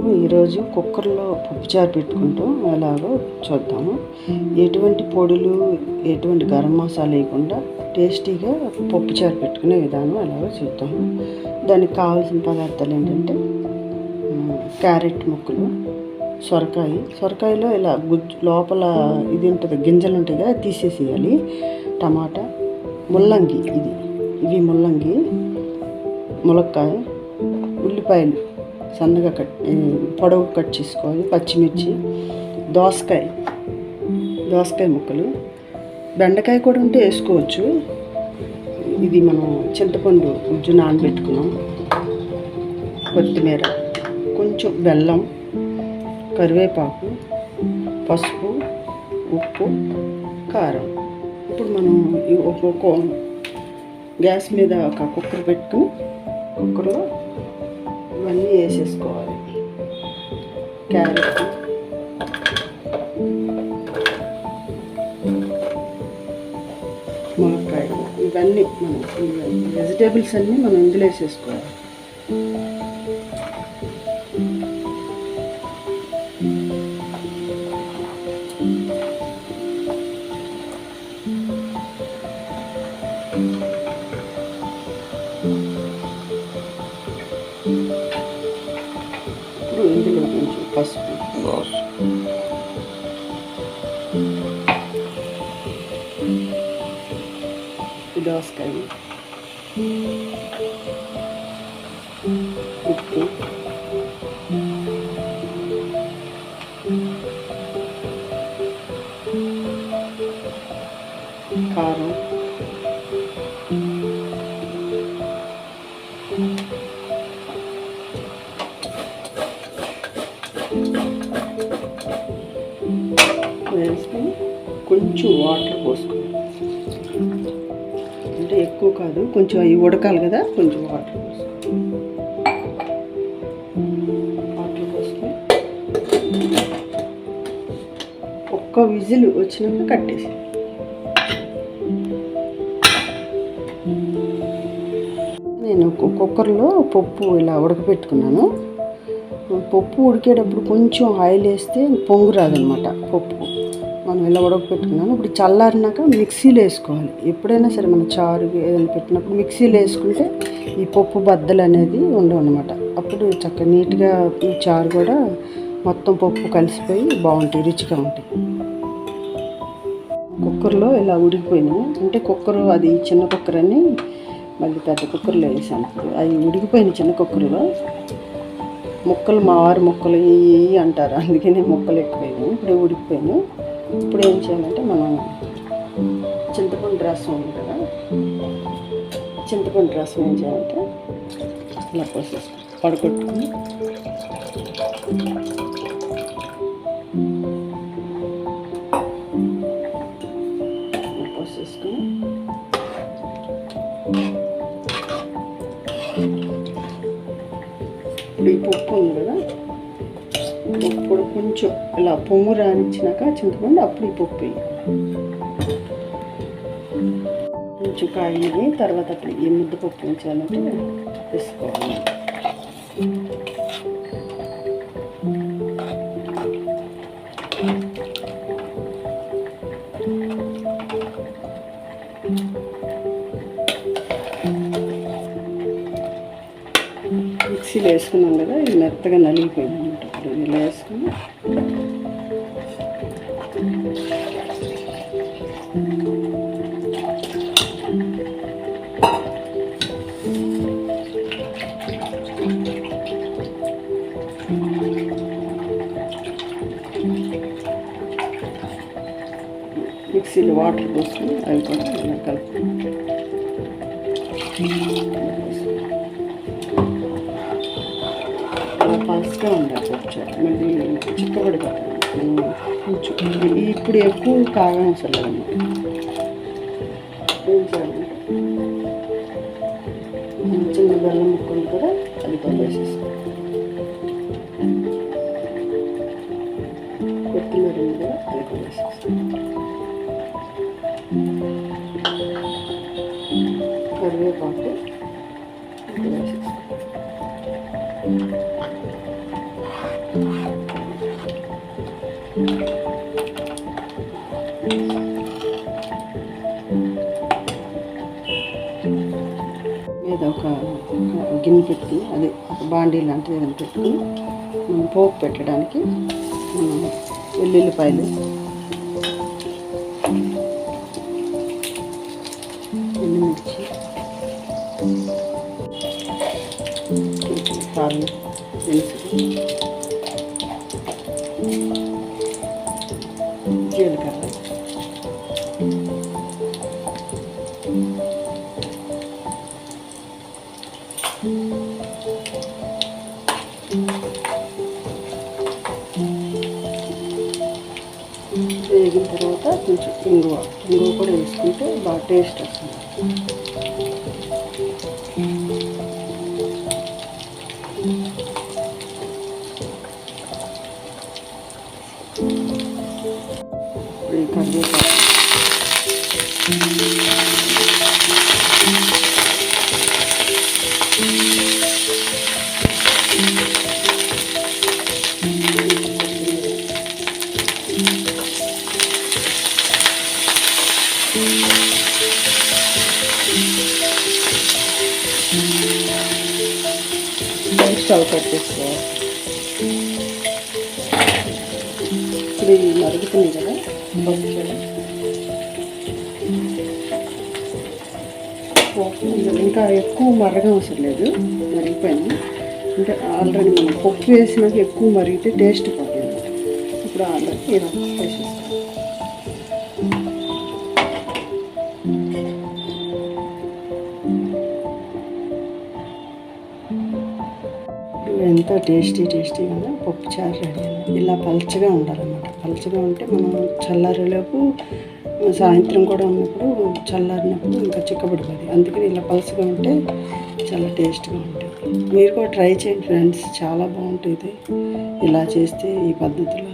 ఈరోజు కుక్కర్లో పప్పుచారు పెట్టుకుంటాం. ఎలాగో చూద్దాము. ఎటువంటి పొడులు, ఎటువంటి గరం మసాలా వేయకుండా టేస్టీగా పప్పుచారు పెట్టుకునే విధానం ఎలాగో చూద్దాము. దానికి కావాల్సిన పదార్థాలు ఏంటంటే క్యారెట్ ముక్కలు, సొరకాయలో ఇలా గుజ్జు లోపల ఇది ఉంటుంది, గింజలు ఉంటాయి కదా, తీసేసేయాలి. టమాటా, ముల్లంగి, ఇవి ముల్లంగి, ములక్కాయ, ఉల్లిపాయలు సన్నగా పొడవు కట్ చేసుకోవాలి, పచ్చిమిర్చి, దోసకాయ ముక్కలు, బెండకాయ కూడా ఉంటే వేసుకోవచ్చు. ఇది మనం చింతపండు గుజ్జు నానబెట్టుకున్నాం, కొత్తిమీర, కొంచెం బెల్లం, కరివేపాకు, పసుపు, ఉప్పు, కారం. ఇప్పుడు మనం ఒక్కొక్క గ్యాస్ మీద ఒక కుక్కర్ పెట్టుకుని కుక్కర్లో ఇవన్నీ వేసేసుకోవాలి. క్యారెట్, మునక్కాయ, ఇవన్నీ మనం వెజిటేబుల్స్ అన్నీ మనం ఇందులో వేసేసుకోవాలి. ఇందులో కొంచెం పసుపు, దోసకాయ, ఉప్పు, కారం, వేసుకొని కొంచెం వాటర్ పోసుకోవాలి. అంటే ఎక్కువ కాదు, కొంచెం అవి ఉడకాలి కదా, కొంచెం వాటర్ పోసుకొని ఒక్క విజిల్ వచ్చినాక కట్టేసి. నేను కుక్కర్లో పప్పు ఇలా ఉడకపెట్టుకున్నాను. పప్పు ఉడికేటప్పుడు కొంచెం ఆయిల్ వేస్తే పొంగు రాదనమాట. పప్పు మనం ఇలా ఉడకపెట్టుకున్నాను. ఇప్పుడు చల్లారినాక మిక్సీలో వేసుకోవాలి. ఎప్పుడైనా సరే మనం చారు ఏదైనా పెట్టినప్పుడు మిక్సీలో వేసుకుంటే ఈ పప్పు బద్దలు అనేది ఉండవు అనమాట. అప్పుడు చక్కగా నీట్గా ఈ చారు కూడా మొత్తం పప్పు కలిసిపోయి బాగుంటాయి, రుచిగా ఉంటాయి. కుక్కర్లో ఇలా ఉడికిపోయినాయి అంటే కుక్కర్ అది చిన్న కుక్కర్ అని మళ్ళీ పెద్ద కుక్కర్లో వేసాను. అవి ఉడికిపోయినాయి చిన్న కుక్కర్లో. ముక్కలు మా వారు ముక్కలు ఇవి అంటారు, అందుకనే ముక్కలు ఎక్కువైనాయి. ఇప్పుడు ఉడికిపోయినాయి. ఇప్పుడు ఏం చేయాలంటే మనం చింతపండు రసం ఉంది కదా, చింతపండు రసం ఏం చేయాలంటే ఇలా పోసేస్తాం, పడగొట్టుకుని పోసేసుకుని ఇప్పుడు ఈ పప్పు ఉంది కదా, ఇప్పుడు కొంచెం ఇలా పొంగు రానిచ్చినాక చింతపండు, అప్పుడు ఈ పప్పు కొంచెం కాయని తర్వాత అప్పుడు ఈ ముద్దపప్పు ఏం చేయాలంటే వేసుకోవాలి. మిక్సీలో వేసుకున్నాం కదా, ఇది మెత్తగా నలిగిపోయింది అనమాట. ఇప్పుడు ఇలా వేసుకుని మిక్సీలో వాటర్ పోసుకుని అవి కూడా ఇలా కలుపు. పల్స్గా ఉండాలి పప్పుచారు, మళ్ళీ చిక్కబడిపోతుంది. కొంచెం ఇప్పుడు ఎక్కువ కారం అవసరం లేదన్నమాట. ఏం చేయాలంటే చిన్న బెల్లం ముక్కలు కూడా అది కూడా వేసేస్తాం. కొత్తిమీర కూడా అది కూడా వేసేస్తాం. కరివేపాకు వేసేస్తాం. మీద ఒక గిన్నె పెట్టుకుని, అదే ఒక బాండీ లాంటిది ఏదైనా పెట్టుకుని మనం పోపు పెట్టడానికి వెల్లుల్లిపాయలు, ఎండుమిర్చి, కారం, మెంతులు, జీలకర్ర, వేగిన తర్వాత కొంచెం ఇంగువ కూడా వేసుకుంటే బాగా టేస్ట్ వస్తుంది. ఇప్పుడు ఈ కరివేపాకు, స్టవ్ కట్టేసుకోవాలి. ఇప్పుడు ఇవి మరుగుతున్నాయి కదా, ఇంకా ఎక్కువ మరగం అవసరం లేదు, మరిగిపోయింది. అంటే ఆల్రెడీ మనం పప్పు వేసినాక ఎక్కువ మరిగితే టేస్ట్ పోతుంది. ఇప్పుడు ఆల్రెడీ ఇలా వేసేస్తాం. ఎంతో టేస్టీగా పప్పు చారు రెడీ. ఇలా పలచగా ఉండాలన్నమాట. పలచగా ఉంటే మనం చల్లారేలోపు, సాయంత్రం కూడా ఉన్నప్పుడు, చల్లారినప్పుడు ఇంకా చిక్కబడిపోతుంది. అందుకని ఇలా పలచగా ఉంటే చాలా టేస్ట్గా ఉంటుంది. మీరు కూడా ట్రై చేయండి ఫ్రెండ్స్, చాలా బాగుంటుంది ఇలా చేస్తే ఈ పద్ధతిలో.